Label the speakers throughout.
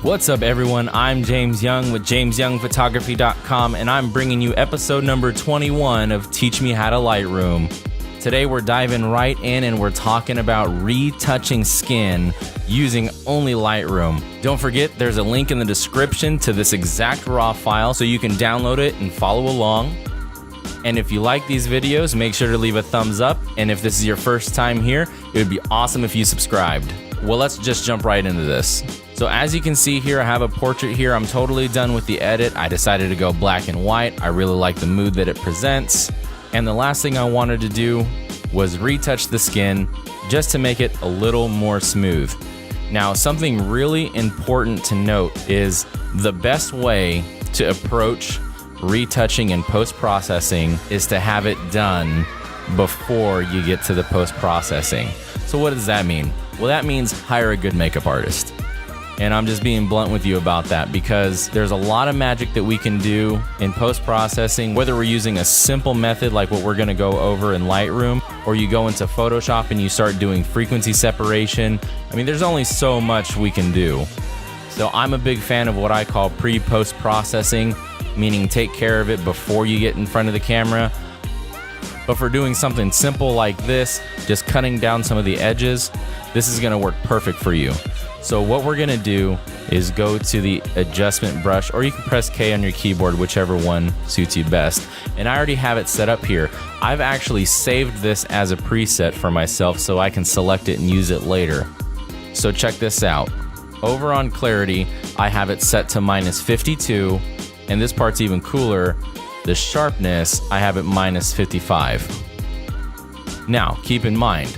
Speaker 1: What's up, everyone? I'm James Young with JamesYoungPhotography.com, and I'm bringing you episode number 21 of Teach Me How to Lightroom. Today we're diving right in and we're talking about retouching skin using only Lightroom. Don't forget, there's a link in the description to this exact raw file so you can download it and follow along. And if you like these videos, make sure to leave a thumbs up. And if this is your first time here, it would be awesome if you subscribed. Well, let's just jump right into this. So as you can see here, I have a portrait here. I'm totally done with the edit. I decided to go black and white. I really like the mood that it presents. And the last thing I wanted to do was retouch the skin just to make it a little more smooth. Now, something really important to note is the best way to approach retouching and post-processing is to have it done before you get to the post-processing. So what does that mean? Well, that means hire a good makeup artist. And I'm just being blunt with you about that because there's a lot of magic that we can do in post-processing, whether we're using a simple method like what we're gonna go over in Lightroom, or you go into Photoshop and you start doing frequency separation. I mean, there's only so much we can do. So I'm a big fan of what I call pre-post processing, meaning take care of it before you get in front of the camera. But for doing something simple like this, just cutting down some of the edges, this is gonna work perfect for you. So what we're gonna do is go to the adjustment brush, or you can press K on your keyboard, whichever one suits you best. And I already have it set up here. I've actually saved this as a preset for myself so I can select it and use it later. So check this out. Over on clarity, I have it set to -52, and this part's even cooler. The sharpness, I have it -55. Now, keep in mind,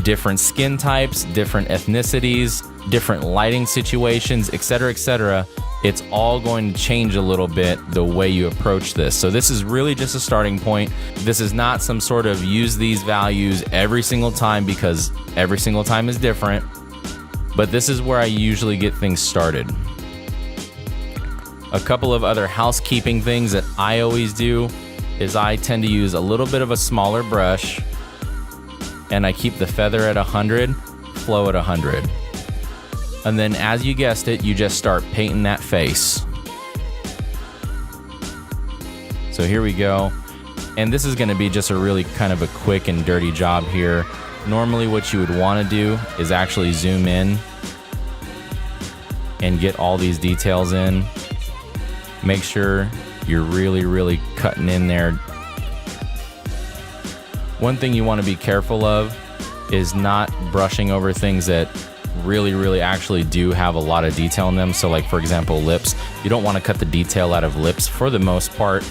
Speaker 1: different skin types, different ethnicities, different lighting situations, etc., it's all going to change a little bit the way you approach this. So this is really just a starting point. This is not some sort of use these values every single time, because every single time is different. But this is where I usually get things started. A couple of other housekeeping things that I always do is I tend to use a little bit of a smaller brush, and I keep the feather at 100, flow at 100. And then, as you guessed it, you just start painting that face. So here we go. And this is gonna be just a really kind of a quick and dirty job here. Normally what you would wanna do is actually zoom in and get all these details in. Make sure you're really cutting in there. One thing you wanna be careful of is not brushing over things that really actually do have a lot of detail in them. So like, for example, lips. You don't wanna cut the detail out of lips for the most part.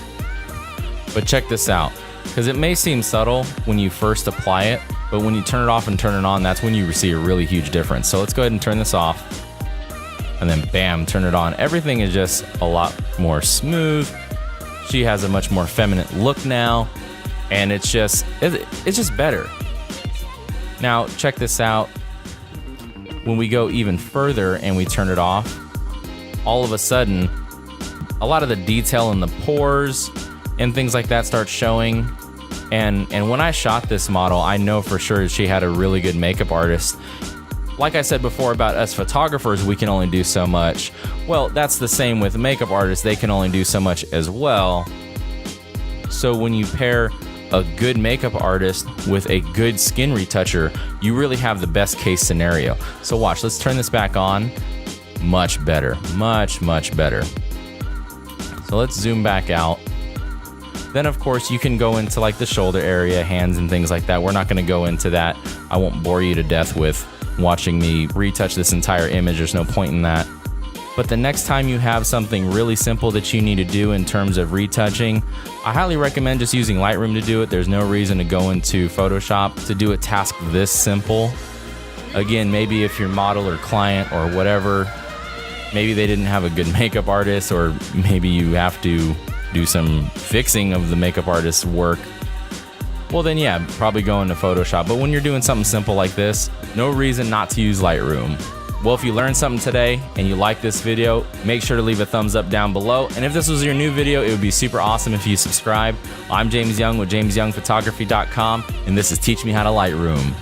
Speaker 1: But check this out, because it may seem subtle when you first apply it, but when you turn it off and turn it on, that's when you see a really huge difference. So let's go ahead and turn this off, and then bam, turn it on. Everything is just a lot more smooth. She has a much more feminine look now, and it's just better. Now check this out. When we go even further and we turn it off, all of a sudden, a lot of the detail in the pores and things like that start showing. And when I shot this model, I know for sure she had a really good makeup artist. Like I said before about us photographers, we can only do so much. Well, that's the same with makeup artists. They can only do so much as well. So when you pair a good makeup artist with a good skin retoucher, you really have the best case scenario. So watch, let's turn this back on. Much better, much better. So let's zoom back out. Then of course you can go into like the shoulder area, hands and things like that. We're not gonna go into that. I won't bore you to death with watching me retouch this entire image. There's no point in that. But the next time you have something really simple that you need to do in terms of retouching, I highly recommend just using Lightroom to do it. There's no reason to go into Photoshop to do a task this simple. Again, maybe if your model or client or whatever, maybe they didn't have a good makeup artist, or maybe you have to do some fixing of the makeup artist's work. Well then yeah, probably go into Photoshop. But when you're doing something simple like this, no reason not to use Lightroom. Well, if you learned something today and you like this video, make sure to leave a thumbs up down below. And if this was your new video, it would be super awesome if you subscribe. I'm James Young with JamesYoungPhotography.com, and this is Teach Me How to Lightroom.